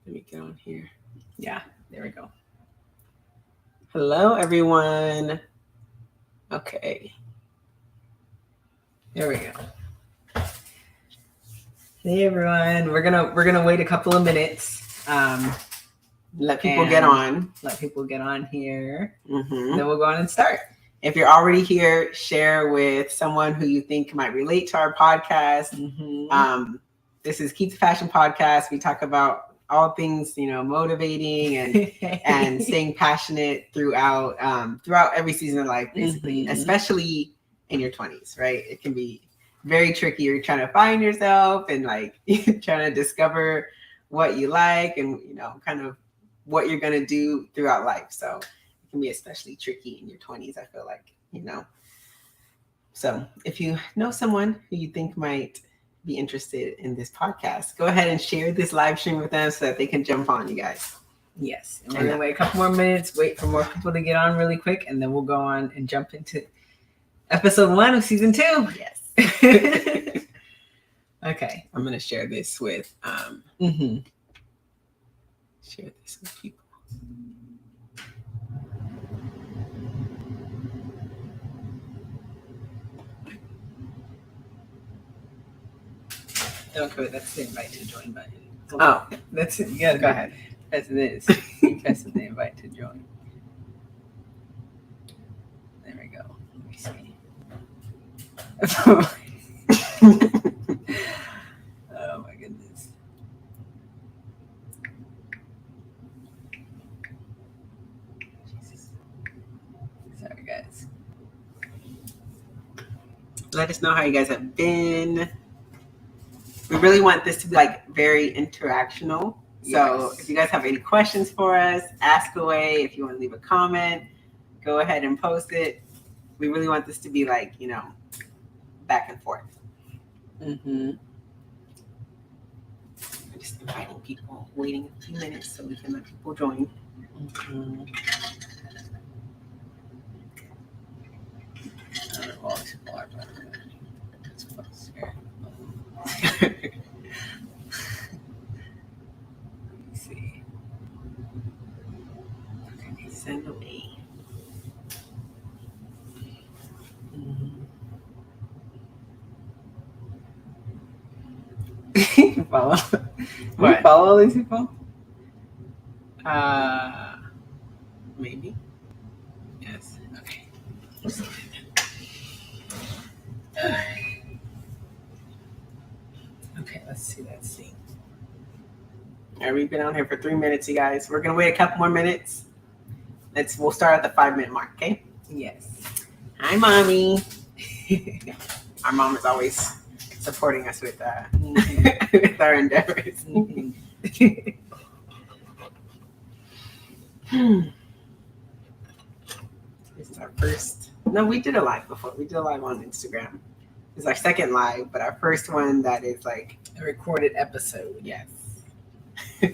Let me get on here. Yeah, there we go. Hello, everyone. Okay. There we go. Hey, everyone. We're gonna wait a couple of minutes. Let people get on. Let people get on here. Mm-hmm. Then we'll go on and start. If you're already here, share with someone who you think might relate to our podcast. Mm-hmm. This is Keep the Passion Podcast. We talk about all things, motivating and staying passionate throughout every season of life, basically, mm-hmm. especially in your 20s, right? It can be very tricky. You're trying to find yourself and trying to discover what you like and, kind of what you're going to do throughout life. So it can be especially tricky in your 20s, I feel like, So if you know someone who you think might be interested in this podcast, go ahead and share this live stream with them so that they can jump on, you guys. Yes. And we're going to wait a couple more minutes, wait for more people to get on really quick, and then we'll go on and jump into episode 1 of season 2. Yes. Okay. I'm going to share this with, share this with people. Okay, that's the invite to join button. Oh, that's it. You gotta go ahead. Press this. You press the invite to join. There we go. Let me see. Oh my goodness. Jesus. Sorry, guys. Let us know how you guys have been. We really want this to be very interactional. So if you guys have any questions for us, ask away. If you want to leave a comment, go ahead and post it. We really want this to be back and forth. Mm-hmm. I'm just inviting people, waiting a few minutes so we can let people join. Mm-hmm. I don't know all these people are, but it's close here. Let me see. Okay, send away. Follow. What? You follow all these people? Maybe. Yes. Okay. Okay, let's see. All right, we've been on here for 3 minutes, you guys. We're gonna wait a couple more minutes. We'll start at the 5-minute mark, okay? Yes. Hi, Mommy. Our mom is always supporting us with with our endeavors. Mm-hmm. This is our first. No, we did a live before. We did a live on Instagram. It's our second live, but our first one that is a recorded episode. Yes. Yeah.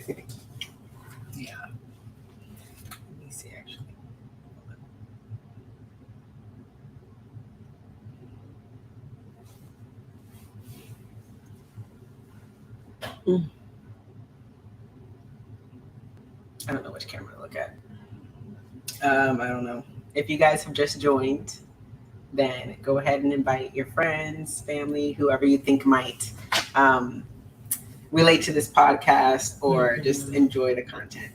Let me see, actually. I don't know which camera to look at. I don't know. If you guys have just joined, then go ahead and invite your friends, family, whoever you think might relate to this podcast or just enjoy the content.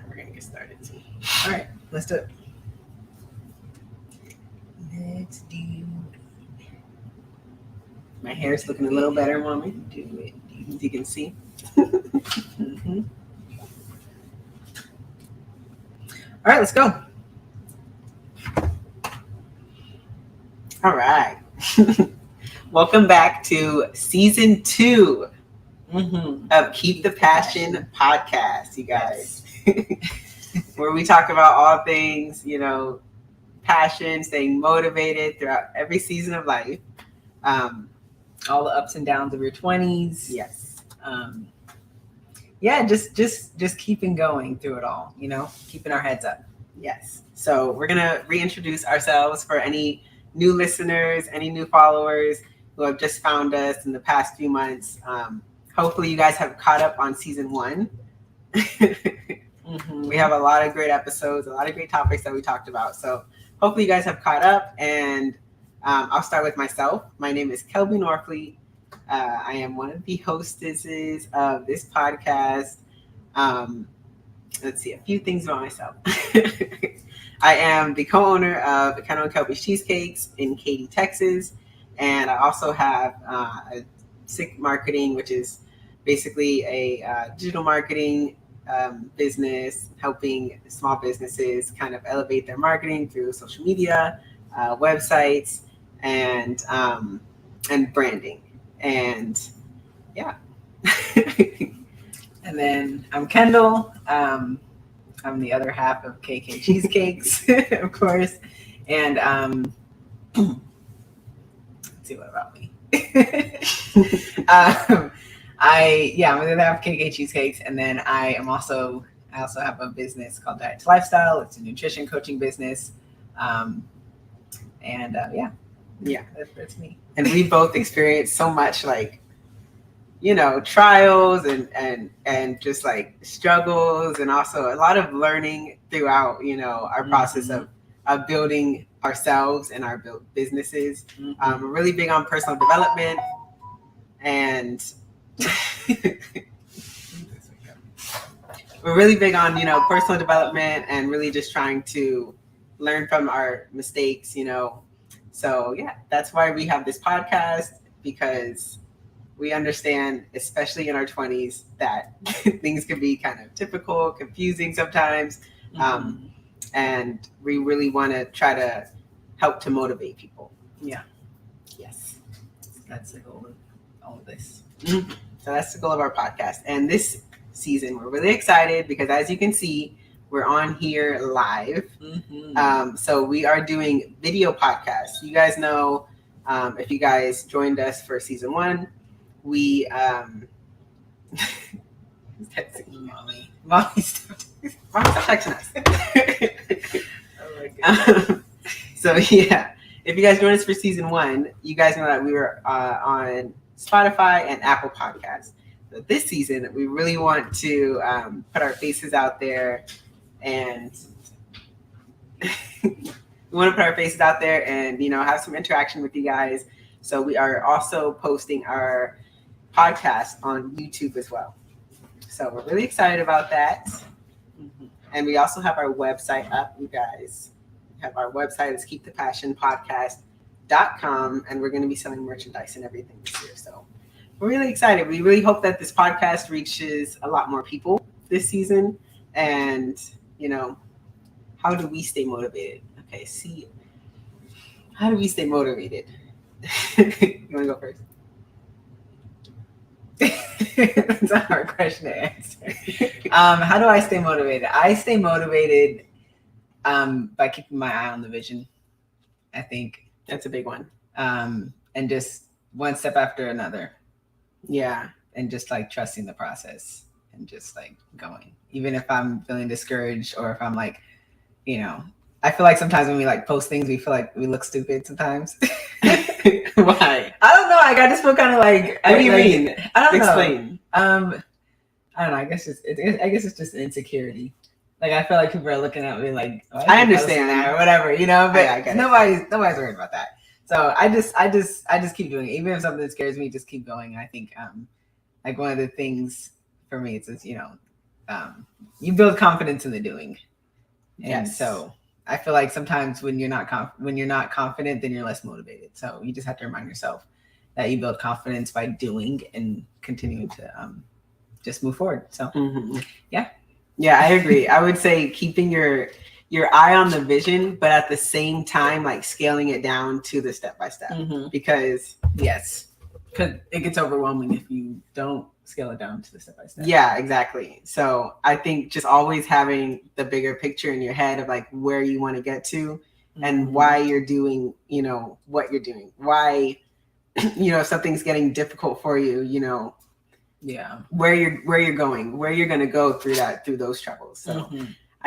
We're gonna get started too. All right, let's do it. Let's do it. My hair is looking a little better, Mommy. Do it. As you can see. Mm-hmm. All right, let's go. All right. Welcome back to season 2 of Keep the Passion podcast, you guys. Where we talk about all things, passion, staying motivated throughout every season of life. All the ups and downs of your 20s. Yes. Just keeping going through it all, keeping our heads up. Yes. So we're going to reintroduce ourselves for any new listeners, any new followers who have just found us in the past few months. Hopefully you guys have caught up on season 1. We have a lot of great episodes, a lot of great topics that we talked about. So hopefully you guys have caught up, and I'll start with myself. My name is Kelby Norfleet. I am one of the hostesses of this podcast. Let's see, a few things about myself. I am the co-owner of Kendall and Kelby's Cheesecakes in Katy, Texas. And I also have a SICK Marketing, which is basically a digital marketing business, helping small businesses kind of elevate their marketing through social media, websites, and branding. And yeah. And then I'm Kendall. I'm the other half of KK Cheesecakes, of course. And let's see, what about me? I'm the other half of KK Cheesecakes, and then I also have a business called Diet to Lifestyle. It's a nutrition coaching business. That's me. And we both experienced so much trials and just like struggles, and also a lot of learning throughout, our process of building ourselves and our businesses. We're really big on personal development, and we're really big on, personal development, and really just trying to learn from our mistakes, So yeah, that's why we have this podcast, because we understand, especially in our 20s, that things can be kind of difficult, confusing sometimes. And we really want to try to help to motivate people. Yeah. Yes. That's the goal of all of this. So that's the goal of our podcast. And this season, we're really excited because, as you can see, we're on here live. So we are doing video podcasts. You guys know, if you guys joined us for season 1, we Mommy, stop texting us. Oh my God. So yeah, if you guys joined us for season 1, you guys know that we were on Spotify and Apple Podcasts. So this season, we really want to put our faces out there, and we want to put our faces out there and have some interaction with you guys. So we are also posting our podcast on YouTube as well. So we're really excited about that. And we also have our website up, you guys. We have our website. It's keepthepassionpodcast.com, and we're going to be selling merchandise and everything this year. So we're really excited. We really hope that this podcast reaches a lot more people this season. And, how do we stay motivated? Okay, how do we stay motivated? You want to go first? That's a hard question to answer. How do I stay motivated? I stay motivated by keeping my eye on the vision. I think that's a big one. And just one step after another. Yeah. And just trusting the process and just going. Even if I'm feeling discouraged, or if I'm I feel like sometimes when we post things, we feel like we look stupid sometimes. Why? I don't know. I just feel kind of what do you mean? I don't know. Explain. I don't know. I guess it's just insecurity. I feel like people are looking at me I understand that or whatever, but nobody's worried about that. So I just keep doing it. Even if something scares me, just keep going. And I think one of the things for me is you build confidence in the doing. And yes. So I feel like sometimes when you're not confident, then you're less motivated. So you just have to remind yourself that you build confidence by doing and continuing to just move forward. So yeah, I agree. I would say keeping your eye on the vision, but at the same time, scaling it down to the step by step, because it gets overwhelming if you don't scale it down to the step by step. Yeah, exactly. So I think just always having the bigger picture in your head of like where you want to get to and why you're doing, you know, what you're doing. Why, you know, if something's getting difficult for you, you know, where you're going, where you're going to go through those troubles. So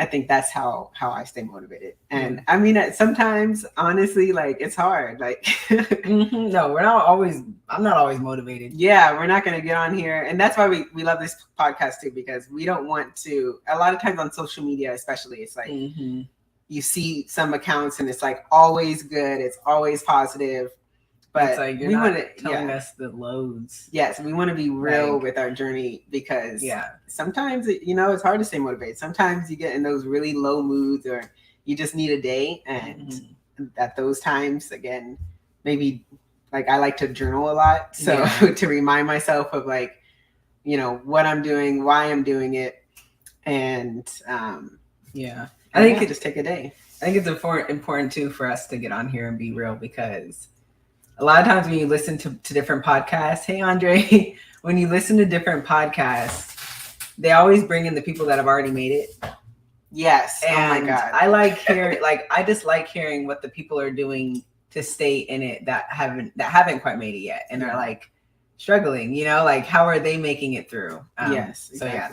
I think that's how I stay motivated. And I mean, sometimes honestly, like it's hard. Like, no, I'm not always motivated. Yeah, we're not going to get on here. And that's why we love this podcast too, because we don't want to, a lot of times on social media, especially, it's like you see some accounts and it's like always good. It's always positive. But it's like we want to telling us the loads. Yes, we want to be real with our journey because sometimes you know it's hard to stay motivated. Sometimes you get in those really low moods or you just need a day, and at those times, again, maybe like I like to journal a lot, so to remind myself of like, you know, what I'm doing, why I'm doing it, and I think just take a day. I think it's important too for us to get on here and be real because a lot of times when you listen to different podcasts, hey, Andre, when you listen to different podcasts, they always bring in the people that have already made it. Yes. And oh my God. I like hearing, I just like hearing what the people are doing to stay in it that haven't quite made it yet and are like struggling, you know, like how are they making it through? Yes. Exactly. So yeah,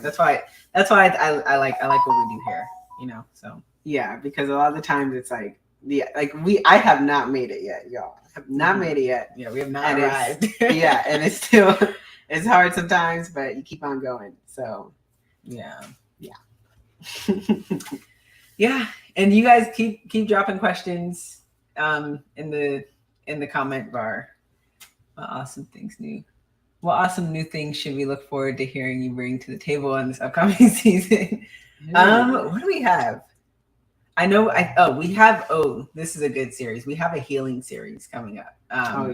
that's why I like what we do here, you know, so. Yeah, because a lot of the times it's like, I have not made it yet, y'all. Have not made it yet. Yeah, we have not arrived. And it's still, it's hard sometimes, but you keep on going. So, yeah. Yeah, and you guys keep dropping questions in the comment bar. What awesome new things should we look forward to hearing you bring to the table in this upcoming season? What do we have? I know. This is a good series. We have a healing series coming up.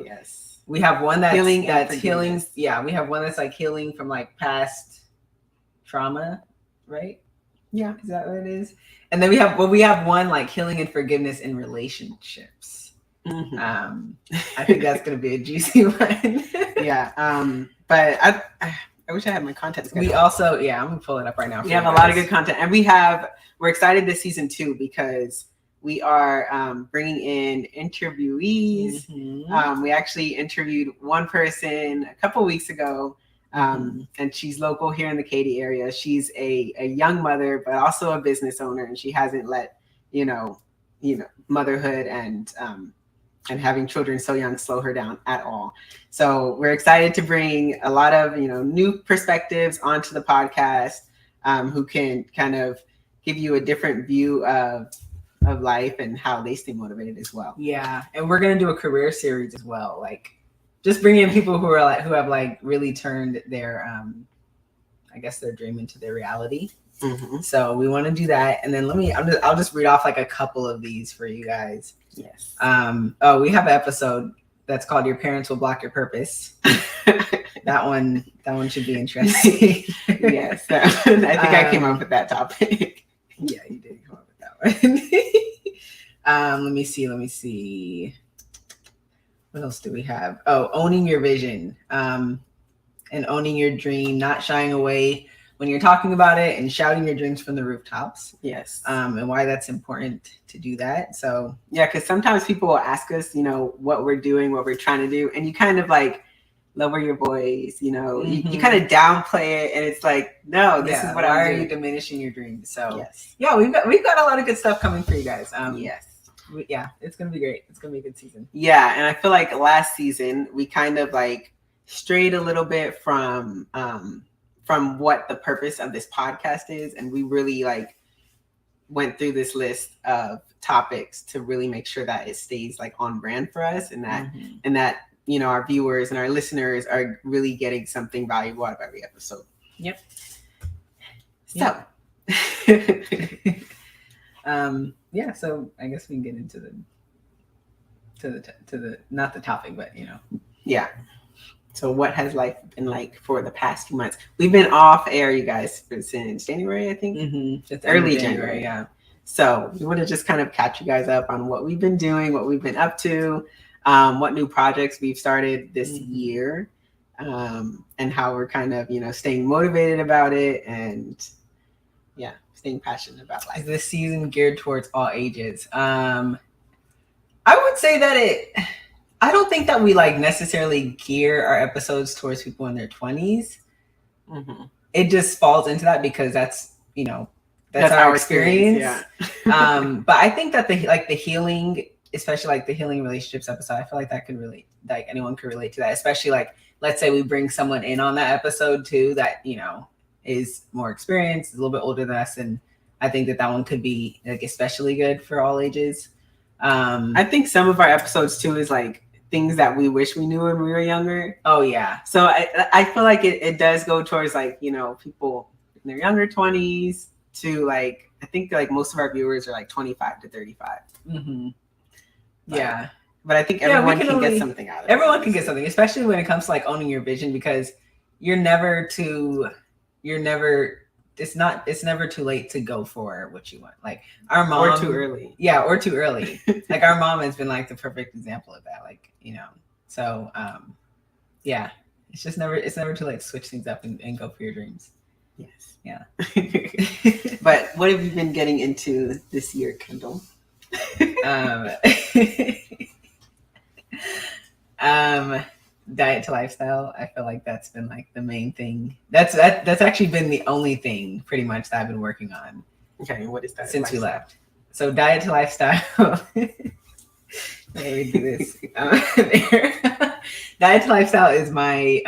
Yes. We have one that's healing. Yeah, we have one that's like healing from like past trauma, right? Yeah, is that what it is? And then we have one like healing and forgiveness in relationships. I think that's gonna be a juicy one. But I wish I had my content schedule. We also, I'm gonna pull it up right now. We have a lot of good content, and we're excited this season too because we are bringing in interviewees. We actually interviewed one person a couple weeks ago, and she's local here in the Katy area. She's a young mother, but also a business owner, and she hasn't let you know motherhood and having children so young slow her down at all. So we're excited to bring a lot of new perspectives onto the podcast, who can kind of give you a different view of life and how they stay motivated as well. Yeah, and we're gonna do a career series as well, like just bring in people who have like really turned their I guess their dream into their reality. So we want to do that, and then I'll just read off like a couple of these for you guys. Yes. We have an episode that's called "Your Parents Will Block Your Purpose." that one should be interesting. Yes, I think I came up with that topic. Yeah, you did come up with that one. Let me see. What else do we have? Owning your vision, and owning your dream, not shying away when you're talking about it and shouting your dreams from the rooftops. Yes. And why that's important to do that. So yeah, because sometimes people will ask us, what we're doing, what we're trying to do, and you kind of like lower your voice, you kind of downplay it, and it's like, no, this is what why I'm doing. Are you diminishing your dreams? So yes. Yeah, we've got a lot of good stuff coming for you guys. Yes. It's gonna be great. It's gonna be a good season. Yeah, and I feel like last season we kind of like strayed a little bit from what the purpose of this podcast is, and we really like went through this list of topics to really make sure that it stays like on brand for us, and that our viewers and our listeners are really getting something valuable out of every episode. Yep. So so I guess we can get into the not the topic, but yeah. So what has life been like for the past few months? We've been off air, you guys, since January, I think. It's early January. Yeah. So we want to just kind of catch you guys up on what we've been doing, what we've been up to, what new projects we've started this year. and how we're kind of, staying motivated about it and staying passionate about life. This season geared towards all ages. I would say that I don't think that we like necessarily gear our episodes towards people in their 20s. Mm-hmm. It just falls into that because that's our experience. Yeah. But I think that the healing, especially like the healing relationships episode, I feel like that could really, like anyone could relate to that, especially like, let's say we bring someone in on that episode too, that, is more experienced, a little bit older than us. And I think that one could be like especially good for all ages. I think some of our episodes too is like things that we wish we knew when we were younger. Oh yeah. So I feel like it does go towards like, people in their younger 20s to like, I think like most of our viewers are like 25 to 35. Mm-hmm. Yeah. But I think everyone can get something out of it. Everyone can get something, especially when it comes to like owning your vision, because it's never too late to go for what you want. Like our mom, or too early. Yeah, or too early. Like our mom has been like the perfect example of that. Like, so yeah, it's never too late to switch things up and go for your dreams. Yes. Yeah. But what have you been getting into this year, Kendall? Diet to lifestyle. I feel like that's been like the main thing. That's actually been the only thing pretty much that I've been working on. Okay, what is that? Since we left. So diet to lifestyle. Let me do this. Diet to lifestyle is my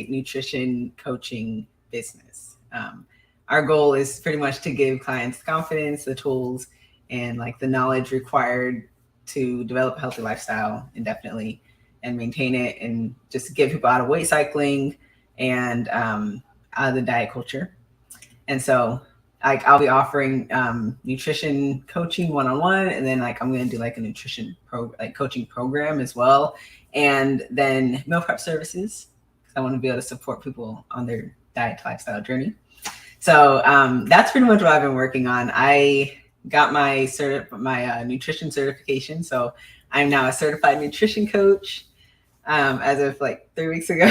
nutrition coaching business. Our goal is pretty much to give clients the confidence, the tools, and like the knowledge required to develop a healthy lifestyle indefinitely and maintain it, and just get people out of weight cycling and out of the diet culture. And so like I'll be offering nutrition coaching one-on-one, and then like I'm going to do like a nutrition coaching program as well, and then meal prep services, because I want to be able to support people on their diet to lifestyle journey. So that's pretty much what I've been working on. I got my nutrition certification, so I'm now a certified nutrition coach as of like 3 weeks ago.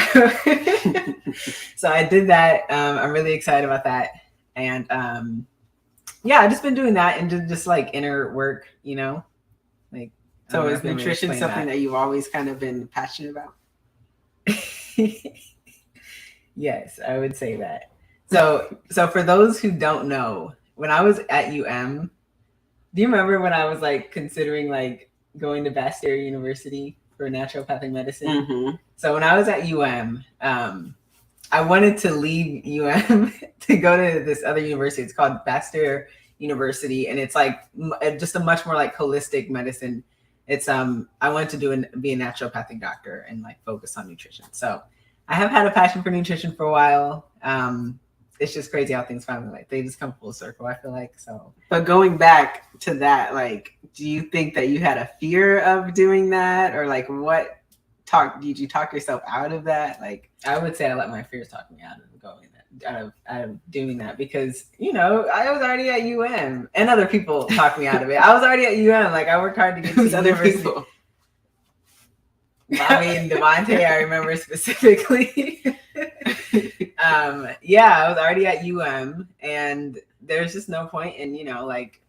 So I did that. I'm really excited about that. And I've just been doing that and just like inner work, like. So is nutrition something that you've always kind of been passionate about? Yes, I would say that. So for those who don't know, when I was at UM, do you remember when I was like considering like going to Pasteur University for naturopathic medicine? Mm-hmm. So when I was at UM, I wanted to leave UM to go to this other university. It's called Pasteur University, and it's like just a much more like holistic medicine. It's I wanted to be a naturopathic doctor and like focus on nutrition. So I have had a passion for nutrition for a while. It's just crazy how things finally like they just come full circle, I feel like. So but going back to that, like, do you think that you had a fear of doing that, or like did you talk yourself out of that? Like, I would say I let my fears talk me out of doing that, because I was already at UM, and other people talked me out of it. I was already at UM, like I worked hard to get to the other university. People. Bobby and Devontae, I remember specifically. I was already at UM, and there's just no point in, like,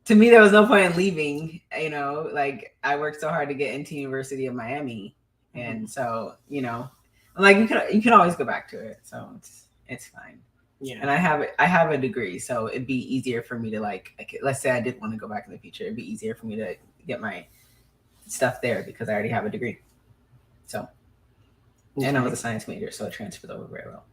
to me, there was no point in leaving. Like I worked so hard to get into University of Miami, and so I'm like, you can always go back to it, so it's fine. Yeah, and I have a degree, so it'd be easier for me to like let's say I did want to go back in the future, it'd be easier for me to get my stuff there because I already have a degree. So, and I was a science major, so it transferred over very well.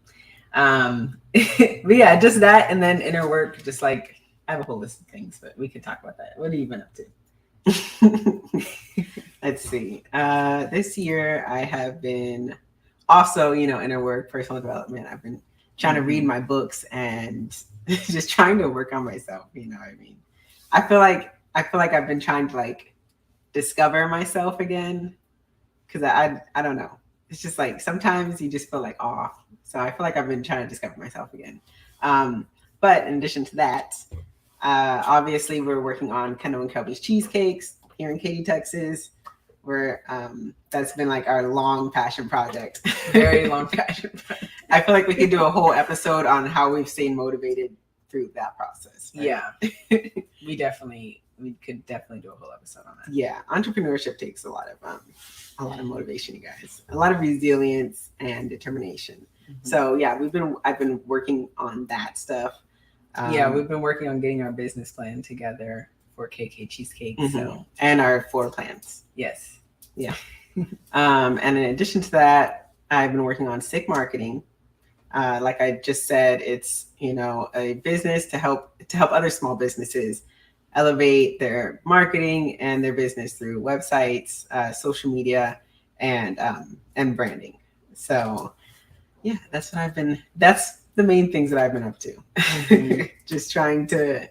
But yeah, just that, and then inner work, just like I have a whole list of things, but we could talk about that. What have you been up to? Let's see. This year I have been also, inner work, personal development. I've been trying to read my books and just trying to work on myself. You know what I mean? I feel like I've been trying to like discover myself again, because I don't know. It's just like sometimes you just feel like off. So I feel like I've been trying to discover myself again. But in addition to that, obviously we're working on Kendall and Kelby's cheesecakes here in Katy, Texas. We're that's been like our long passion project. Very long passion project. I feel like we could do a whole episode on how we've stayed motivated through that process. Right? Yeah. we could definitely do a whole episode on that. Yeah. Entrepreneurship takes a lot of motivation, you guys. A lot of resilience and determination. Mm-hmm. So yeah, I've been working on that stuff. We've been working on getting our business plan together for KK Cheesecake. Mm-hmm. So and our 4 plans. Yes. Yeah. And in addition to that, I've been working on sick marketing. Like I just said, it's, a business to help other small businesses elevate their marketing and their business through websites, social media, and branding. So yeah, that's the main things that I've been up to. Mm-hmm. Just trying to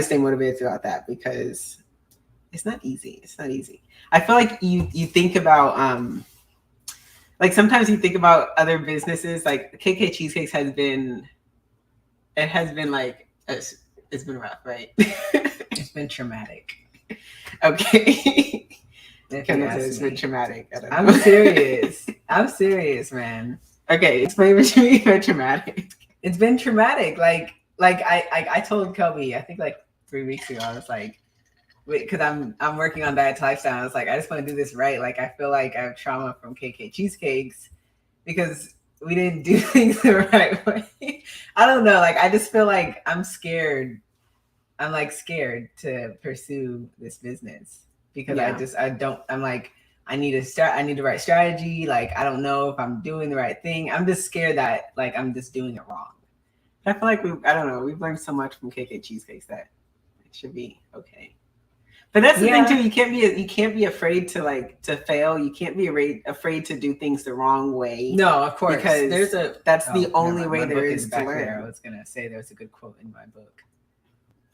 stay motivated throughout that, because it's not easy. I feel like you think about, like sometimes you think about other businesses, like KK Cheesecakes has been like, it's been rough, right? It's been traumatic. Okay. It's been traumatic. I'm serious, man. Okay, explain what you mean by traumatic. It's been traumatic. Like I told Kobe, I think like 3 weeks ago, I was like, because I'm working on diet lifestyle. I was like, I just want to do this right. Like I feel like I have trauma from KK Cheesecakes because we didn't do things the right way. I don't know. Like I just feel like I'm scared. I'm like scared to pursue this business because I'm like, I need the right strategy. Like, I don't know if I'm doing the right thing. I'm just scared that like, I'm just doing it wrong. I feel like we've learned so much from KK Cheesecakes that it should be okay. But that's the thing too. You can't be afraid to fail. You can't be afraid to do things the wrong way. No, of course. Because that's the only way there is to learn. There. I was gonna say there's a good quote in my book.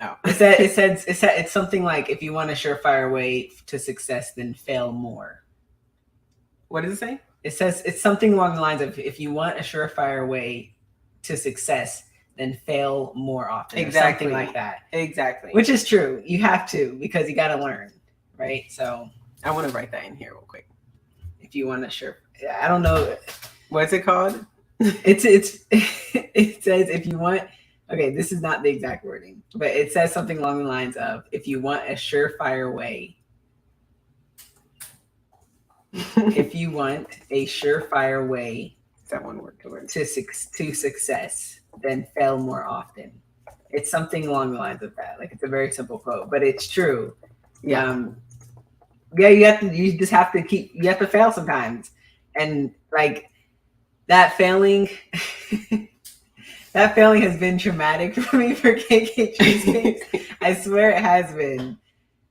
Oh, it said it's something like, if you want a surefire way to success, then fail more. What does it say? It says it's something along the lines of, if you want a surefire way to success, then fail more often. Exactly. Something like that. Exactly. Which is true. You have to, because you got to learn, right? So I want to write that in here real quick. If you want to I don't know. What's it called? It says, if you want, okay, this is not the exact wording, but it says something along the lines of, if you want a surefire way, if you want a surefire way, that one word to success, then fail more often. It's something along the lines of that. Like, it's a very simple quote, but it's true. Yeah. You just have to fail sometimes. And like that failing, that failing has been traumatic for me for KK Cheesecakes. I swear it has been.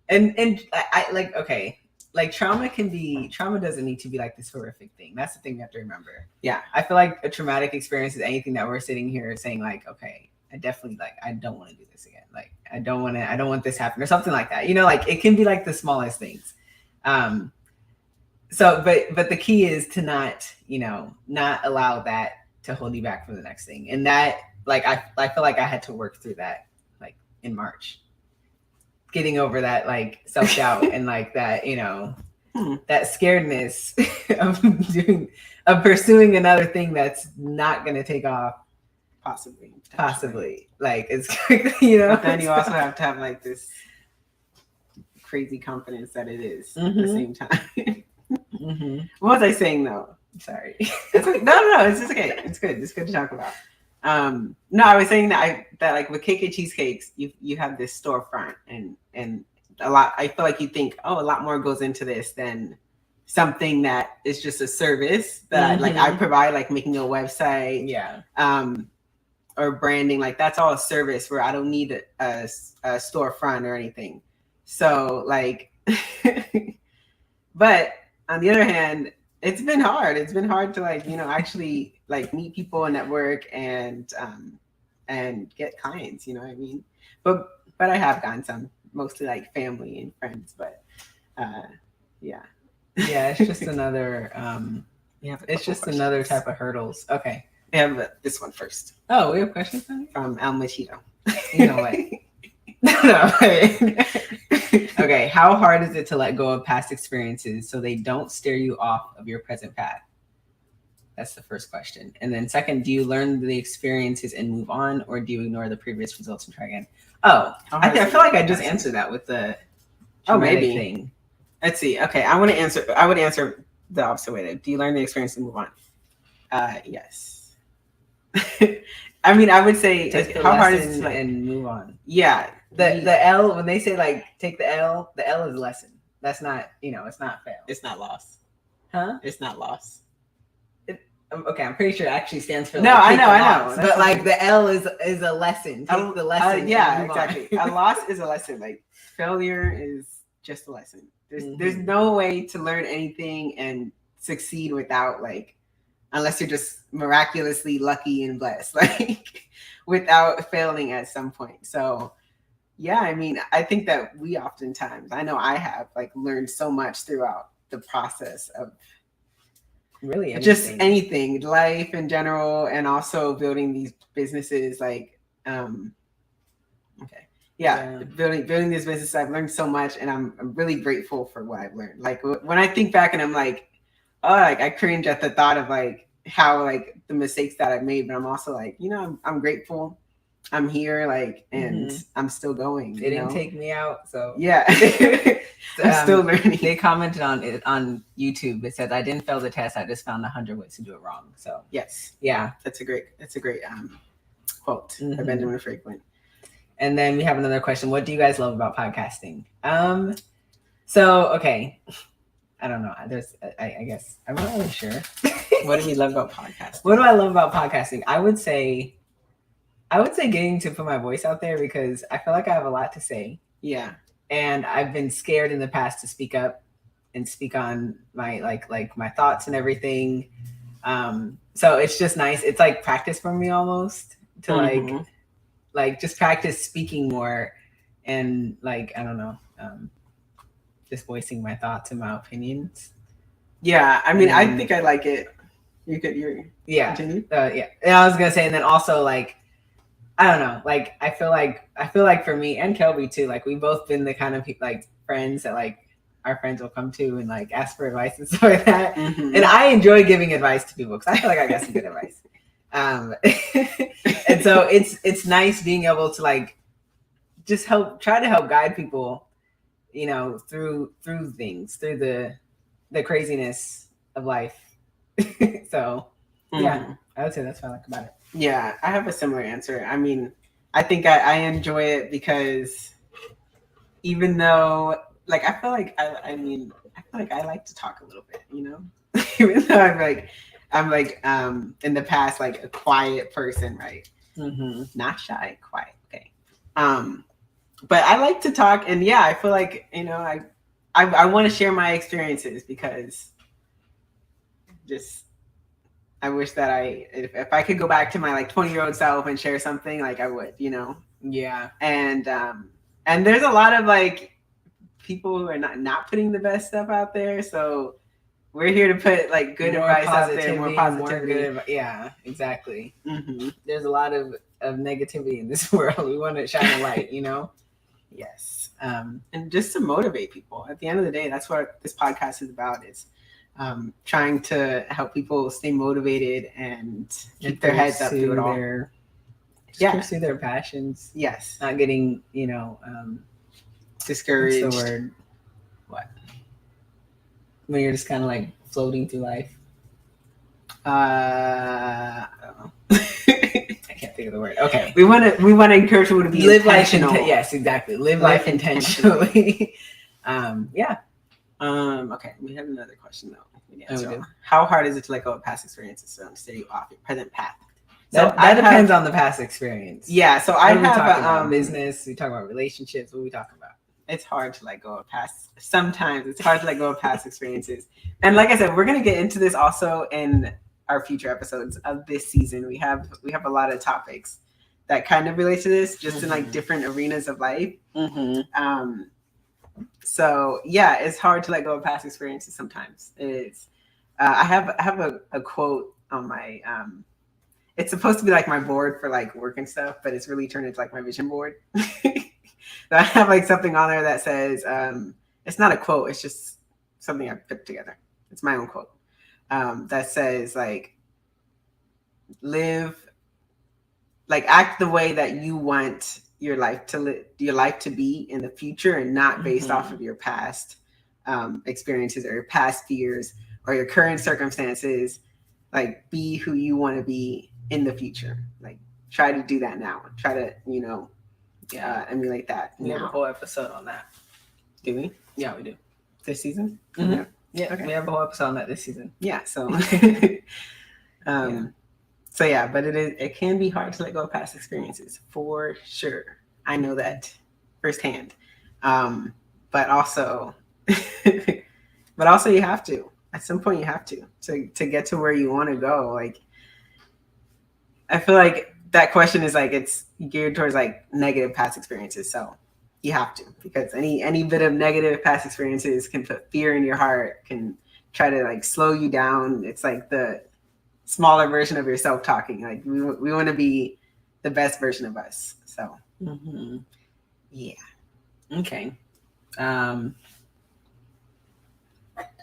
And I like, okay, like trauma doesn't need to be like this horrific thing. That's the thing you have to remember. Yeah. I feel like a traumatic experience is anything that we're sitting here saying like, okay, I definitely I don't want to do this again. Like, I don't want this to happen or something like that. Like it can be like the smallest things. So, but the key is to not allow that to hold you back from the next thing. And that, like, I feel like I had to work through that, like in March, getting over that, like self-doubt and like that, that scaredness of pursuing another thing that's not going to take off. Possibly. Like, it's, But then you also have to have like this crazy confidence that it is at the same time. Mm-hmm. What was I saying though? Sorry. It's okay. No, it's just okay. It's good. It's good to talk about. No, I was saying that like with KK Cheesecakes, you have this storefront and a lot. I feel like you think, a lot more goes into this than something that is just a service that like I provide, like making a website, or branding. Like that's all a service where I don't need a storefront or anything. So like, but on the other hand, it's been hard. It's been hard to like, actually like meet people and network and get clients, you know what I mean? But I have gotten some, mostly like family and friends, but yeah. Yeah, it's just another it's just questions. Another type of hurdles. Okay. We have this one first. Oh, we have questions from El Machito. You know what? No. Okay, how hard is it to let go of past experiences so they don't steer you off of your present path? That's the first question. And then second, do you learn the experiences and move on, or do you ignore the previous results and try again? Oh, I feel like I just answered that with the maybe thing. Let's see. Okay, I would answer the opposite way. Do you learn the experience and move on? Yes. I mean, I would say how hard is it and move on? Yeah. The L, when they say like take the L is a lesson. That's not, it's not fail. It's not loss. Huh? It's not loss. Okay, I'm pretty sure it actually stands for. No, I know. But like the L is a lesson. Take the lesson. Yeah, exactly. A loss is a lesson. Like failure is just a lesson. There's no way to learn anything and succeed without unless you're just miraculously lucky and blessed, without failing at some point. So yeah, I mean, I think that we oftentimes, I know I have learned so much throughout the process of really anything. Just anything, life in general, and also building these businesses. Building this business, I've learned so much, and I'm really grateful for what I've learned. When I think back, and I'm I cringe at the thought of how the mistakes that I've made, but I'm also I'm grateful. I'm here, and I'm still going. It didn't take me out, so yeah. I'm still learning. They commented on it on YouTube. It says, "I didn't fail the test. I just found 100 ways to do it wrong." So yes, yeah, that's a great quote by Benjamin Franklin. And then we have another question: what do you guys love about podcasting? So okay, I don't know. I guess I'm not really sure. What do we love about podcasting? What do I love about podcasting? I would say getting to put my voice out there, because I feel like I have a lot to say. Yeah. And I've been scared in the past to speak up and speak on my my thoughts and everything. So it's just nice. It's like practice for me almost to just practice speaking more and I don't know, just voicing my thoughts and my opinions. Yeah, I mean, I think I like it. Continue? Yeah. And I was gonna say, and then also I don't know. I feel like for me and Kelby too, we've both been the kind of friends that our friends will come to and ask for advice and stuff like that. Mm-hmm. And I enjoy giving advice to people because I feel like I got some good advice. And so it's nice being able to just try to help guide people, through things, through the craziness of life. So yeah, I would say that's what I like about it. Yeah, I have a similar answer. I mean, I think I enjoy it because even though, I feel like I like to talk a little bit, even though I'm in the past, a quiet person, right? Mm-hmm. Not shy, quiet. Okay. But I like to talk, and yeah, I feel like, I want to share my experiences because I wish that if I could go back to my 20-year-old self and share something, I would, Yeah. And there's a lot of people who are not putting the best stuff out there. So we're here to put good advice out there, more positivity. Yeah, exactly. Mm-hmm. There's a lot of negativity in this world. We want to shine a light, Yes. And just to motivate people. At the end of the day, that's what this podcast is about. It's trying to help people stay motivated and keep their heads up through it all. Pursue their passions. Yes. Not getting, discouraged. What's the word? What? When you're just kind of floating through life. I don't know. I can't think of the word. Okay. We want to encourage people to live intentional. Yes, exactly. Live life intentionally. Yeah. Okay, we have another question though. How hard is it to let go of past experiences so stay off your present path? So that depends on the past experience. Yeah. So I have about business. We talk about relationships. What are we talking about? It's hard to let go of past. Sometimes it's hard to let go of past experiences. And like I said, we're gonna get into this also in our future episodes of this season. We have a lot of topics that kind of relate to this, just in different arenas of life. Mm-hmm. So yeah, it's hard to let go of past experiences sometimes. It's I have a quote on my it's supposed to be my board for work and stuff, but it's really turned into my vision board. I have like something on there that says, it's not a quote, it's just something I put together. It's my own quote. That says like, act the way that you want your life to be in the future, and not based off of your past experiences or your past fears or your current circumstances. Like, be who you want to be in the future. Like, try to do that now. Try to, emulate that. We have a whole episode on that. Do we? Yeah, we do. This season? Mm-hmm. Yeah, okay. We have a whole episode on that this season. Yeah, so So yeah, but it can be hard to let go of past experiences, for sure. I know that firsthand. But also you have to. At some point you have to get to where you want to go. Like, I feel like that question is like, it's geared towards like negative past experiences. So you have to, because any bit of negative past experiences can put fear in your heart, can try to like slow you down. It's like the smaller version of yourself talking. Like, we want to be the best version of us. So yeah. Okay.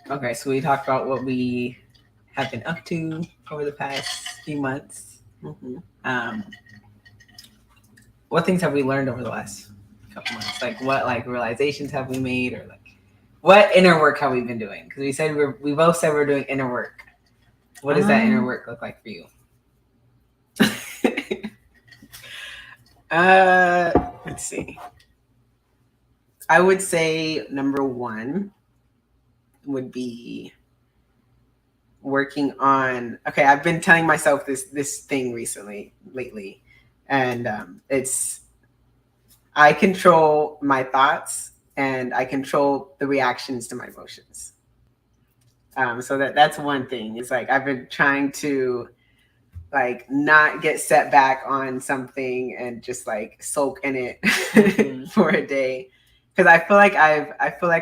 Okay, so we talked about what we have been up to over the past few months. What things have we learned over the last couple months? Like, what realizations have we made, or like what inner work have we been doing? Because we both said we're doing inner work. What does that inner work look like for you? Let's see. I would say number one would be working on, I've been telling myself this thing lately, and it's, I control my thoughts and I control the reactions to my emotions. So that's one thing. It's like, I've been trying to like not get set back on something and just like soak in it for a day. Because I feel like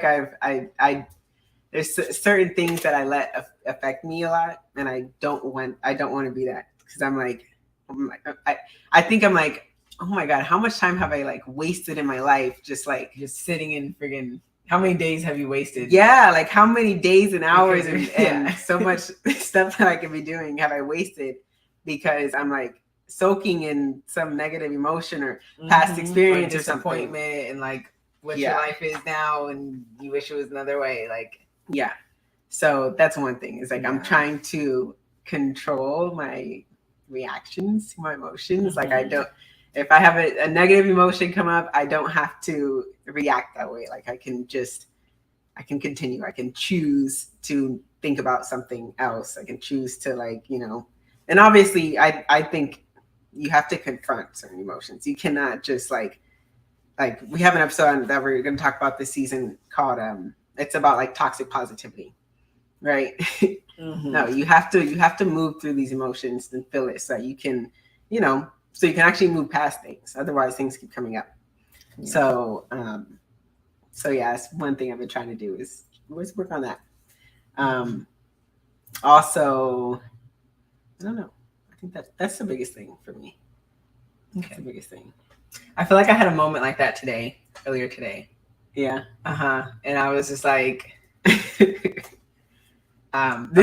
I've there's certain things that I let affect me a lot, and I don't want to be that, because I'm like, I think I'm like, oh my God, how much time have I like wasted in my life just sitting in friggin', how many days have you wasted? Yeah, like how many days and hours and so much stuff that I could be doing have I wasted because I'm like soaking in some negative emotion or past experience or disappointment something, and like what your life is now, and you wish it was another way. Like, yeah. So that's one thing. Is like, I'm trying to control my reactions to my emotions. Like, if I have a negative emotion come up, I don't have to react that way. Like, I can continue. I can choose to think about something else. I can choose to and obviously I think you have to confront certain emotions. You cannot just like we have an episode that we're going to talk about this season called it's about like toxic positivity, right? No, you have to move through these emotions and feel it so that you can, so you can actually move past things. Otherwise things keep coming up. Yeah. So yeah, that's one thing I've been trying to do is work on that. Also, I don't know. I think that's the biggest thing for me. Okay. That's the biggest thing. I feel like I had a moment like that earlier today. Yeah. And I was just like, this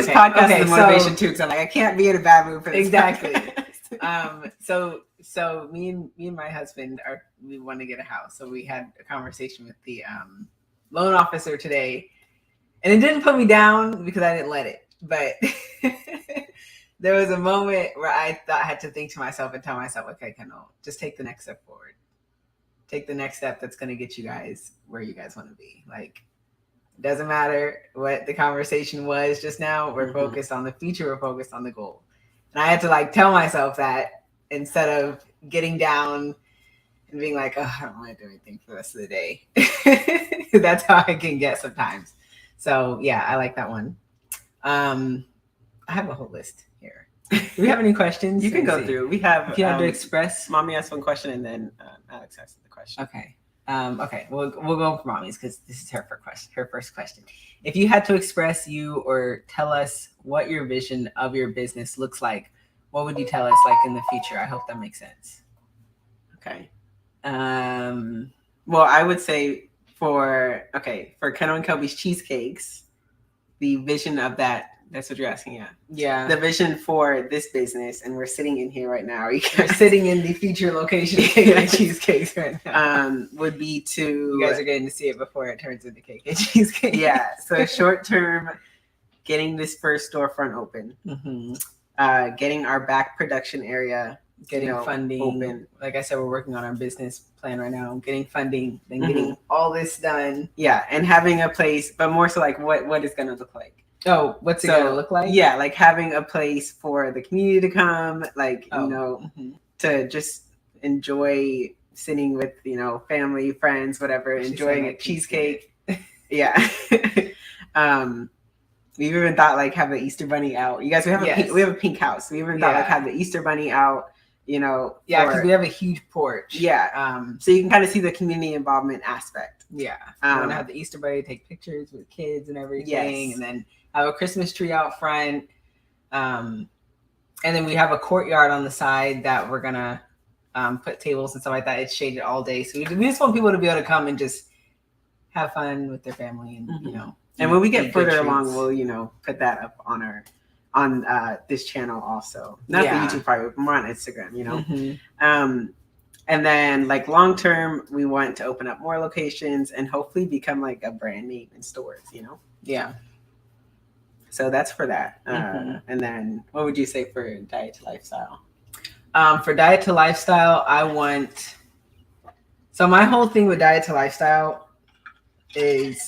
podcast is a motivation too, because I'm like, I can't be in a bad mood for this. Exactly. So me and my husband we want to get a house. So we had a conversation with the loan officer today, and it didn't put me down because I didn't let it. But there was a moment where I had to think to myself and tell myself, okay, Kendall, just take the next step forward. Take the next step that's going to get you guys where you guys want to be. Like, it doesn't matter what the conversation was just now. We're focused on the future. We're focused on the goal. And I had to tell myself that instead of getting down and being like, oh, I don't want to do anything for the rest of the day. That's how I can get sometimes. So yeah, I like that one. I have a whole list here. Do we have any questions? You can go through. We have. If you have to express. Mommy asked one question, and then Alex asked the question. Okay. Okay. We'll go for Mommy's because this is her first question. If you had to express or tell us what your vision of your business looks like, what would you tell us in the future? I hope that makes sense. Okay. Well, I would say for Kendall and Kelby's cheesecakes, the vision of that's what you're asking, yeah. Yeah. The vision for this business, and we're sitting in here right now. We're sitting in the future location of Cake and Cheesecakes right now. Would be to... You guys are getting to see it before it turns into Cake and Cheesecake. Yeah, so short term, getting this first storefront open. Mm-hmm. Getting our back production area, getting funding open. Like I said, we're working on our business plan right now. Getting funding, then getting all this done. Yeah, and having a place, but more so like what it's gonna look like. Oh, what's it gonna look like? Yeah, like having a place for the community to come, like to just enjoy sitting with family, friends, whatever, enjoying a cheesecake. Yeah. We even thought like have the Easter Bunny out. You guys, we have a pink house. We even thought like have the Easter Bunny out. Yeah, because we have a huge porch. Yeah. So you can kind of see the community involvement aspect. Yeah. We want to have the Easter Bunny take pictures with kids and everything, and then have a Christmas tree out front. And then we have a courtyard on the side that we're gonna put tables and stuff like that. It's shaded all day, so we just want people to be able to come and just have fun with their family, and And when we get further along, we'll put that up on this channel also. Not the YouTube part, but more on Instagram. And then like long term, we want to open up more locations and hopefully become like a brand name in stores. Yeah. So that's for that. And then what would you say for Diet to Lifestyle? For Diet to Lifestyle, so my whole thing with Diet to Lifestyle is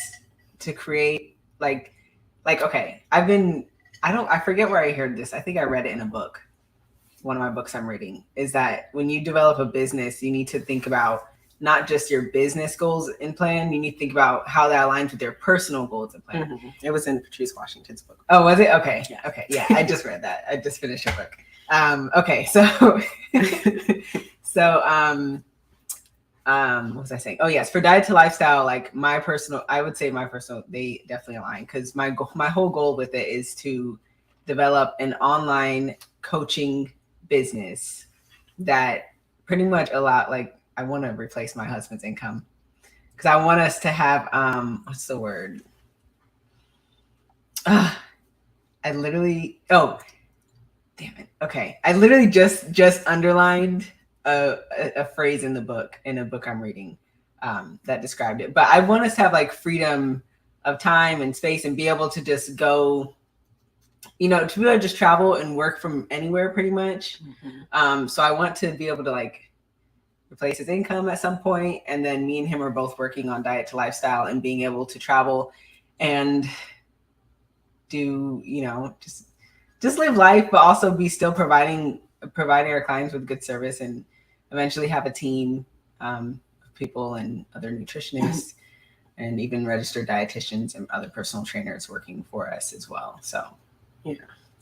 to create okay, I forget where I heard this. I think I read it in a book. One of my books I'm reading is that when you develop a business, you need to think about not just your business goals and plan. You need to think about how that aligns with your personal goals and plan. It was in Patrice Washington's book. Oh, was it? Okay. Yeah. Okay. Yeah. I just read that. I just finished your book. Okay. So, what was I saying? Oh yes. For Diet to Lifestyle, like I would say my personal, they definitely align because my whole goal with it is to develop an online coaching business that pretty much I want to replace my husband's income because I want us to have what's the word? I literally damn it. Okay. I literally just underlined a phrase in a book I'm reading that described it. But I want us to have like freedom of time and space and be able to just go, to be able to just travel and work from anywhere pretty much. So I want to be able to like replace his income at some point, and then me and him are both working on Diet to Lifestyle and being able to travel and do just live life, but also be still providing our clients with good service, and eventually have a team of people and other nutritionists and even registered dietitians and other personal trainers working for us as well. So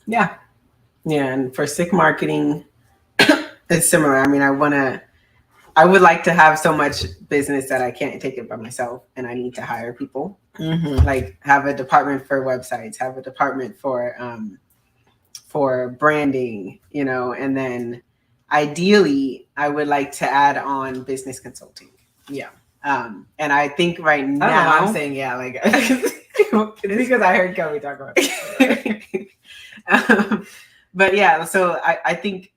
yeah. And for Sick Marketing, it's similar. I mean, I would like to have so much business that I can't take it by myself, and I need to hire people. Like have a department for websites, have a department for branding, and then ideally I would like to add on business consulting. Yeah. And I think right now I don't know why I'm saying like it's because I heard Kelly talk about it. But yeah, so I think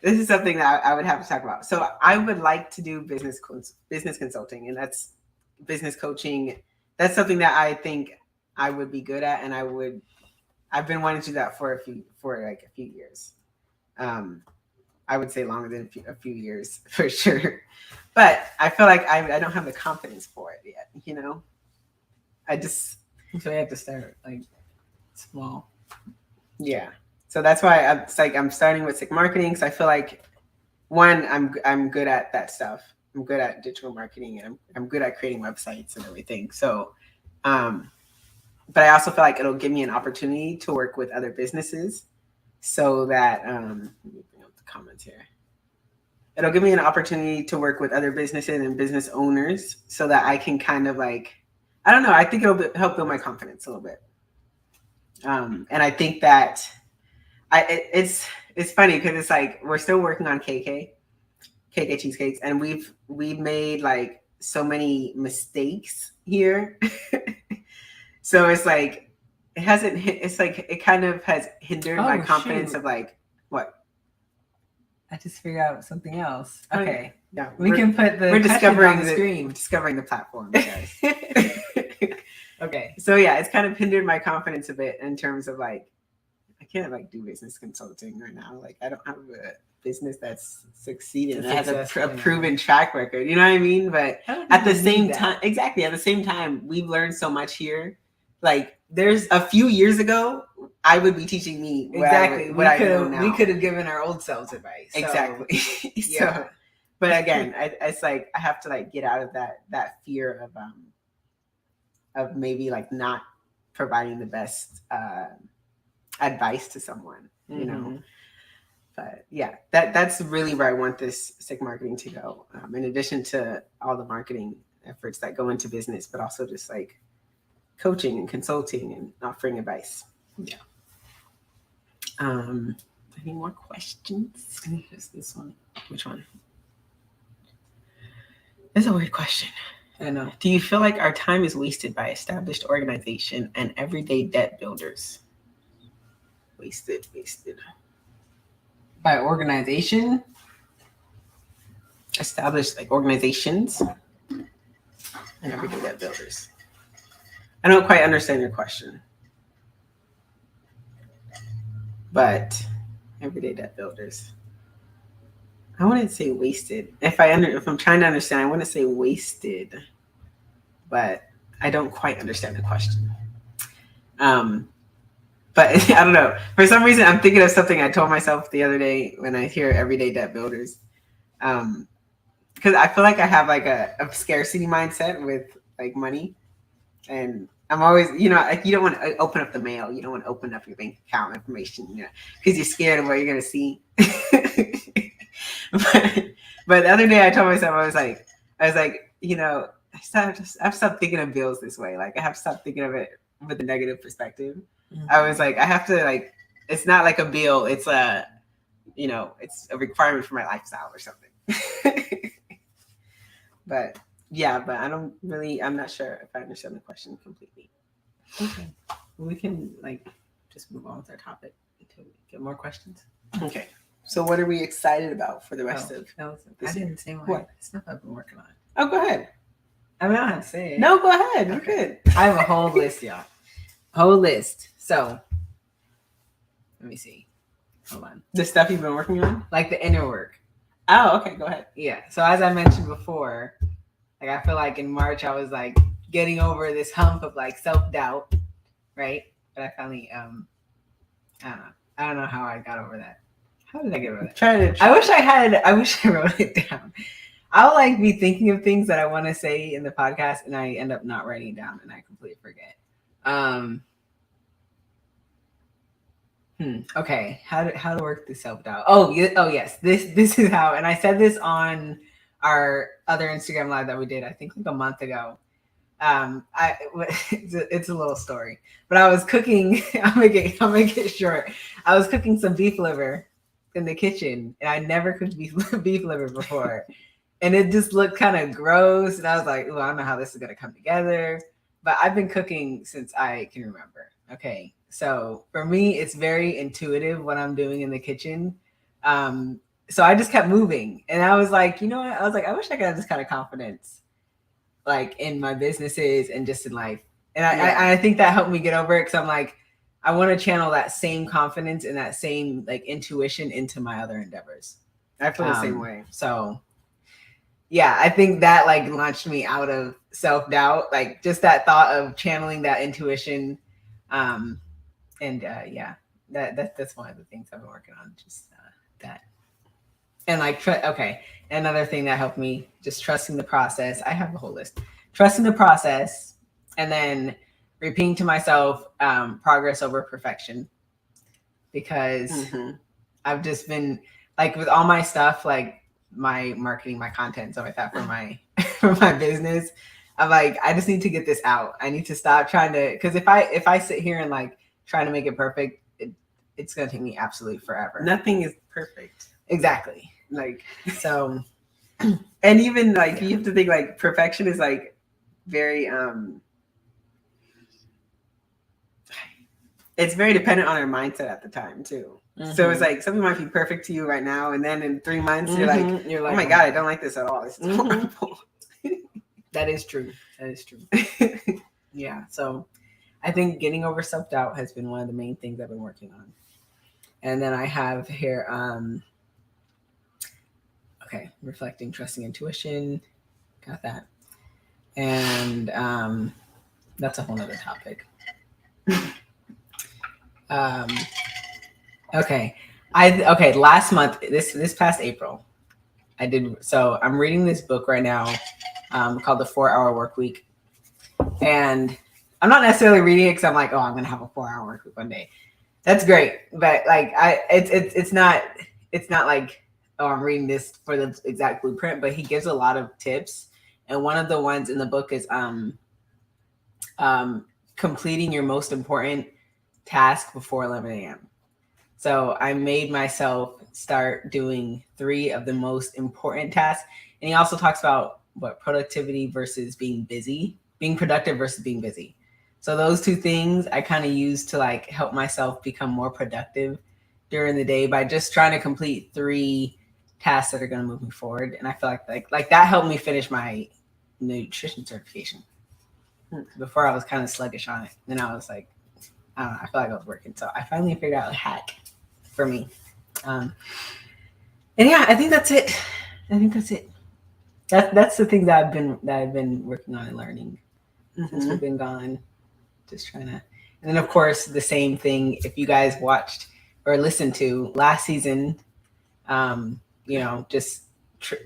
this is something that I would have to talk about. So I would like to do business consulting, and that's business coaching. That's something that I think I would be good at, and I've been wanting to do that for a few years. I would say longer than a few years for sure, but I feel like I don't have the confidence for it yet. So you have to start like small. Yeah. So that's why I'm starting with Sick Marketing, because I feel like one, I'm good at that stuff. I'm good at digital marketing, and I'm good at creating websites and everything. So, but I also feel like it'll give me an opportunity to work with other businesses, so that let me bring up the comments here. It'll give me an opportunity to work with other businesses and business owners, so that I can kind of like, I don't know. I think it'll help build my confidence a little bit. And I think that it's funny because it's like we're still working on KK. cake at Cheesecakes, and we've made like so many mistakes here. So it's like it kind of has hindered my confidence of like what. I just figured out something else. Okay. Yeah. We can put the we're discovering on the screen. We're discovering the platform, guys. Okay. So yeah, it's kind of hindered my confidence a bit in terms of like I can't like do business consulting right now. Like I don't have a business that's succeeded. It has a proven track record. You know what I mean? But at the same time, exactly. At the same time, we've learned so much here. Like there's a few years ago, I would be teaching me exactly. We could have given our old selves advice. So, exactly. Yeah. So, but again, it's like I have to like get out of that fear of maybe like not providing the best advice to someone, you know. But yeah, that's really where I want this sick marketing to go. In addition to all the marketing efforts that go into business, but also just like coaching and consulting and offering advice. Yeah. Any more questions? I think just this one. Which one? That's a weird question. I know. Do you feel like our time is wasted by established organization and everyday debt builders? Wasted. By organization? Established like organizations and everyday debt builders. I don't quite understand your question. But everyday debt builders. I wouldn't say wasted. If I'm trying to understand, I want to say wasted, but I don't quite understand the question. But I don't know. For some reason, I'm thinking of something I told myself the other day when I hear everyday debt builders. Because I feel like I have like a scarcity mindset with like money, and I'm always, like you don't want to open up the mail, you don't want to open up your bank account information, because you're scared of what you're gonna see. but the other day I told myself I was like, I've stopped thinking of bills this way. Like I have stopped thinking of it with a negative perspective. Mm-hmm. I was like, I have to like, it's not like a bill. It's it's a requirement for my lifestyle or something. But I'm not sure if I understand the question completely. Okay. We can just move on with our topic until we get more questions. Okay. So what are we excited about for the rest of this? I didn't say what stuff I've been working on. Oh, go ahead. I mean, I don't have to say it. No, go ahead. You're good. I have a whole list, y'all. Whole list. So, let me see. Hold on. The stuff you've been working on? Like the inner work. Oh, okay. Go ahead. Yeah. So as I mentioned before, like I feel like in March I was like getting over this hump of like self-doubt, right? But I finally I don't know how I got over that. How did I get over that? I wish I wrote it down. I'll like be thinking of things that I want to say in the podcast and I end up not writing it down and I completely forget. Okay. How to work the self-doubt. Oh yes. This is how, and I said this on our other Instagram live that we did, I think like a month ago. It's a little story, but I was cooking. I'll make it short. I was cooking some beef liver in the kitchen, and I never cooked beef liver before, and it just looked kind of gross. And I was like, "Oh, I don't know how this is gonna come together." But I've been cooking since I can remember. Okay, so for me, it's very intuitive what I'm doing in the kitchen. So I just kept moving, and I was like, you know what? I was like, I wish I could have this kind of confidence, like in my businesses and just in life. And I think that helped me get over it because I'm like, I want to channel that same confidence and that same like intuition into my other endeavors. I feel the same way. So yeah, I think that like launched me out of self-doubt, like just that thought of channeling that intuition. That's one of the things I've been working on, just that. And like, another thing that helped me, just trusting the process. I have a whole list. Trusting the process, and then repeating to myself, progress over perfection. Because I've just been like with all my stuff, like my marketing, my content, stuff like that for my business. I'm like, I just need to get this out. I need to stop trying to, because if I sit here and like try to make it perfect, it's gonna take me absolutely forever. Nothing is perfect. Exactly. Like, so And even like you have to think like perfection is like very it's very dependent on our mindset at the time too. So it's like something might be perfect to you right now, and then in 3 months you're like, oh my god, I don't like this at all. It's horrible. That is true. Yeah. So I think getting over self-doubt has been one of the main things I've been working on. And then I have here, reflecting, trusting intuition. Got that. And that's a whole nother topic. Last month, this past April, I'm reading this book right now called The 4-Hour Workweek. And I'm not necessarily reading it because I'm like, oh, I'm going to have a 4-hour work week one day. That's great. But like, it's not like, oh, I'm reading this for the exact blueprint, but he gives a lot of tips. And one of the ones in the book is completing your most important task before 11 a.m. So I made myself start doing 3 of the most important tasks. And he also talks about productivity versus being busy, being productive versus being busy. So those 2 things I kind of use to like help myself become more productive during the day by just trying to complete 3 tasks that are going to move me forward. And I feel like that helped me finish my nutrition certification. Before I was kind of sluggish on it. Then I was like, I don't know, I feel like I was working. So I finally figured out a hack for me. And yeah, I think that's it. That's the things that I've been working on and learning since we've been gone. Just trying to, and then of course the same thing. If you guys watched or listened to last season, just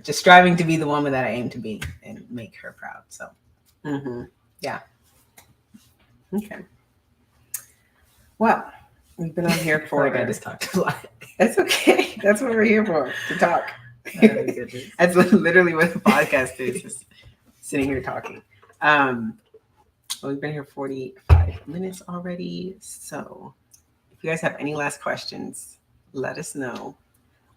striving to be the woman that I aim to be and make her proud. So, yeah. Okay. Well, we've been on here for. I just talked a lot. That's okay. That's what we're here for, to talk. That's literally what the podcast is, just sitting here talking. We've been here 45 minutes already. So if you guys have any last questions, let us know,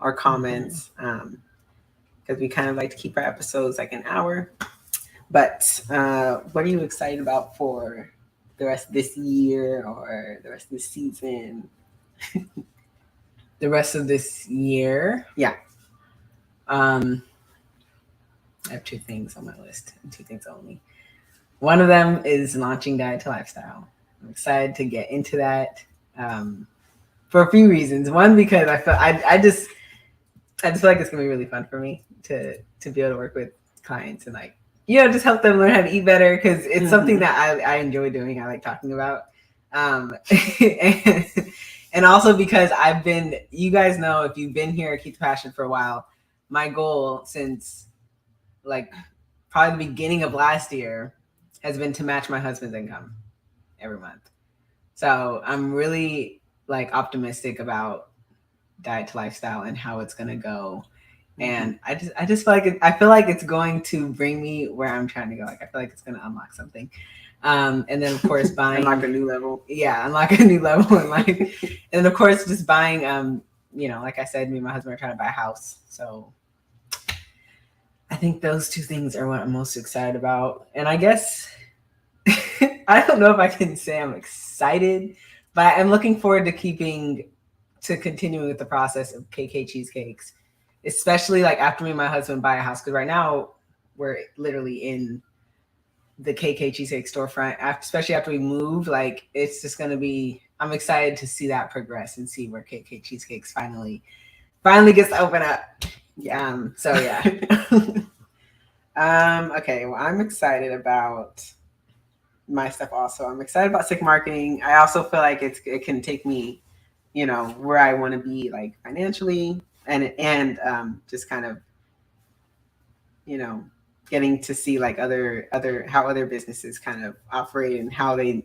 or comments, because we kind of like to keep our episodes like an hour. But what are you excited about for the rest of this year or the rest of this season? The rest of this year? Yeah. I have 2 things on my list, and 2 things only. One of them is launching Diet to Lifestyle. I'm excited to get into that for a few reasons. One, because I just feel like it's gonna be really fun for me to be able to work with clients and like, just help them learn how to eat better, because it's something that I enjoy doing. I like talking about, and also because you guys know, if you've been here at Keep the Passion for a while, my goal since like probably the beginning of last year has been to match my husband's income every month. So I'm really like optimistic about Diet to Lifestyle and how it's gonna go. And I just feel like it's going to bring me where I'm trying to go. Like I feel like it's gonna unlock something. And then of course buying unlock a new level. Yeah, unlock a new level in life. And then of course just buying like I said, me and my husband are trying to buy a house. So I think those 2 things are what I'm most excited about. And I guess I don't know if I can say I'm excited, but I'm looking forward to continuing with the process of KK cheesecakes, especially like after me and my husband buy a house. Because right now we're literally in the KK cheesecake storefront, especially after we moved. Like it's just going to be, I'm excited to see that progress and see where KK cheesecakes finally gets to open up. Yeah. So yeah. Okay. Well, I'm excited about my stuff also. I'm excited about Sick Marketing. I also feel like it can take me, where I want to be like financially and just kind of, getting to see like how other businesses kind of operate and how they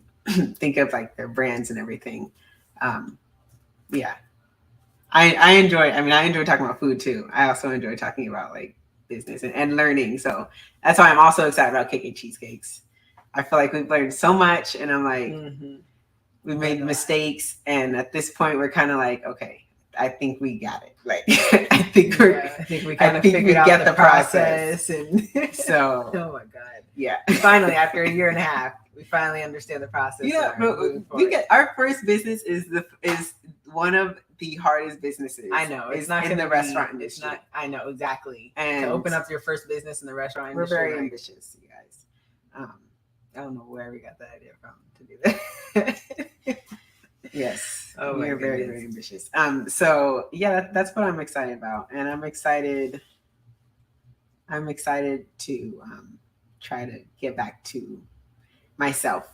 think of like their brands and everything. Yeah. I enjoy talking about food too. I also enjoy talking about like business and learning. So that's why I'm also excited about KK Cheesecakes. I feel like we've learned so much, and I'm like, we've made mistakes, and at this point we're kind of like, okay, I think we got it. Like, I think we kind of figured out the process. And so, oh my God. Yeah. Finally, after a year and a half, we finally understand the process. Yeah, but we get our first business is one of the hardest businesses. I know. It's not in the restaurant industry. It's not, I know, exactly. And to open up your first business in the restaurant industry. We're very ambitious, you guys. I don't know where we got that idea from to do that. Yes. Oh, we're very, very ambitious. So yeah, that's what I'm excited about. And I'm excited to try to get back to myself.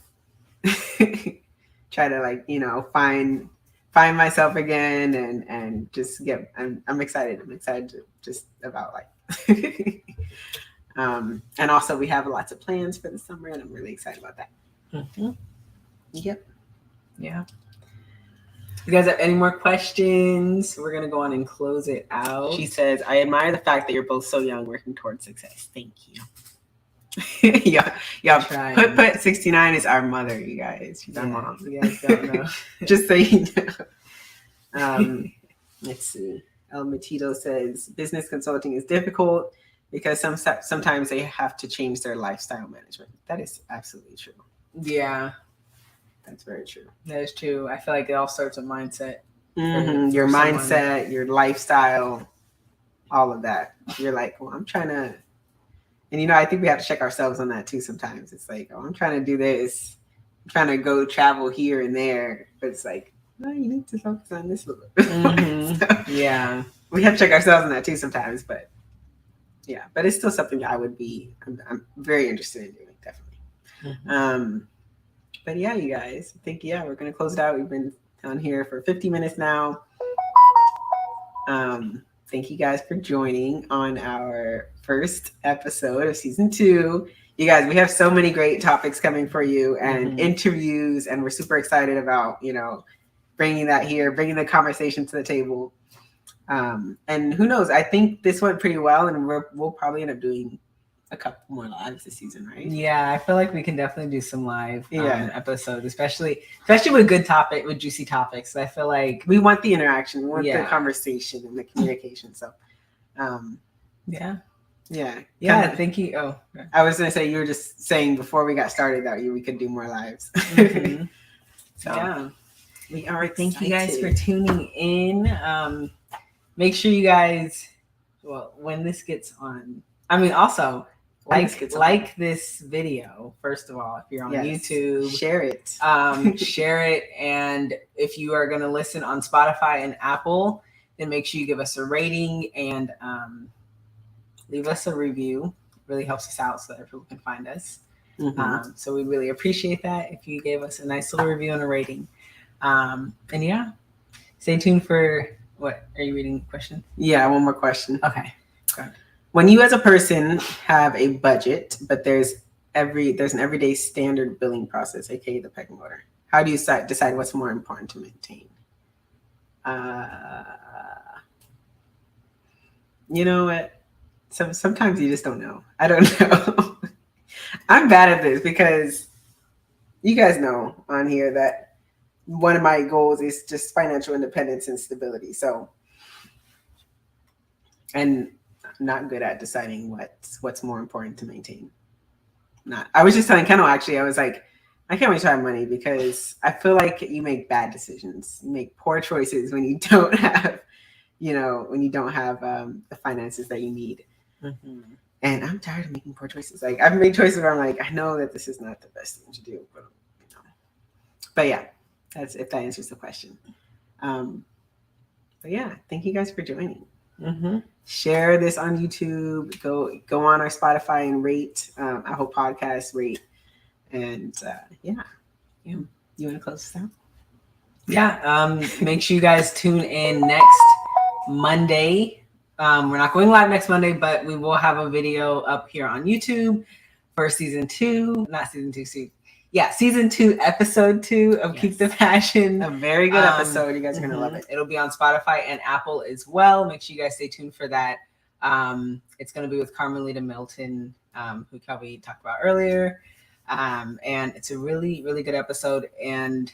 Try to, like, find myself again and just get I'm excited. I'm excited to just about life. And also we have lots of plans for the summer and I'm really excited about that. Mm-hmm. Yep. Yeah. You guys have any more questions? We're gonna go on and close it out. She says, I admire the fact that you're both so young working towards success. Thank you. yeah. Put 69 is our mother, you guys. She's our mom. You guys don't know. Just so you know. Let's see. El Matito says business consulting is difficult because sometimes they have to change their lifestyle management. That is absolutely true. Yeah. That's very true. That is true. I feel like it all starts with mindset. Mm-hmm. Your mindset, your lifestyle, all of that. You're like, well, I'm trying to, and I think we have to check ourselves on that too sometimes. It's like, oh, I'm trying to do this. I'm trying to go travel here and there. But it's like, no, you need to focus on this a little bit. Mm-hmm. So, yeah. We have to check ourselves on that too sometimes. But yeah, but it's still something that I'm very interested in doing, definitely. Mm-hmm. But yeah, you guys, I think, we're going to close it out. We've been on here for 50 minutes now. Thank you guys for joining on our first episode of season 2. You guys, we have so many great topics coming for you and interviews, and we're super excited about, bringing that here, bringing the conversation to the table. And who knows, I think this went pretty well, and we'll probably end up doing a couple more lives this season, right? Yeah, I feel like we can definitely do some live episodes, especially with good topic, with juicy topics. I feel like we want the interaction, we want the conversation and the communication. So, yeah. Thank you. Oh, I was gonna say, you were just saying before we got started that we could do more lives. Mm-hmm. So yeah, we are. Thank you guys for tuning in. Make sure you guys, when this gets on, also. Like this video, first of all, if you're on YouTube, share it. Share it. And if you are going to listen on Spotify and Apple, then make sure you give us a rating and leave us a review. It really helps us out so that people can find us. Mm-hmm. So we really appreciate that if you gave us a nice little review and a rating. And stay tuned for what? Are you reading a question? Yeah, one more question. Okay. Go ahead. When you as a person have a budget, but there's an everyday standard billing process, aka the pecking order, how do you decide what's more important to maintain? You know what? Sometimes you just don't know. I don't know. I'm bad at this because you guys know on here that one of my goals is just financial independence and stability. So, and not good at deciding what's more important to maintain. I was just telling Kendall, actually, I was like, I can't wait to have money because I feel like you make bad decisions. You make poor choices when you don't have, the finances that you need. Mm-hmm. And I'm tired of making poor choices. Like, I've made choices where I'm like, I know that this is not the best thing to do, but yeah, that's if that answers the question. But yeah, thank you guys for joining. Mm-hmm. Share this on YouTube. Go on our Spotify and rate Apple Podcasts, rate, and You want to close this out? Yeah. Make sure you guys tune in next Monday. We're not going live next Monday, but we will have a video up here on YouTube for season 2. Not season 2. Season 2, episode 2 of Keep the Passion. A very good episode. You guys are going to love it. It'll be on Spotify and Apple as well. Make sure you guys stay tuned for that. It's going to be with Carmelita Milton, who Kelby talked about earlier. And it's a really, really good episode. And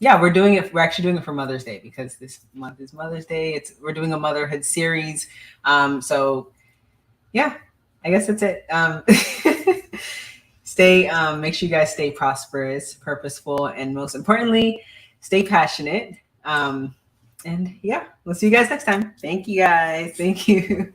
yeah, we're doing it. We're actually doing it for Mother's Day because this month is Mother's Day. We're doing a motherhood series. So yeah, I guess that's it. Make sure you guys stay prosperous, purposeful, and most importantly, stay passionate. And yeah, we'll see you guys next time. Thank you guys. Thank you.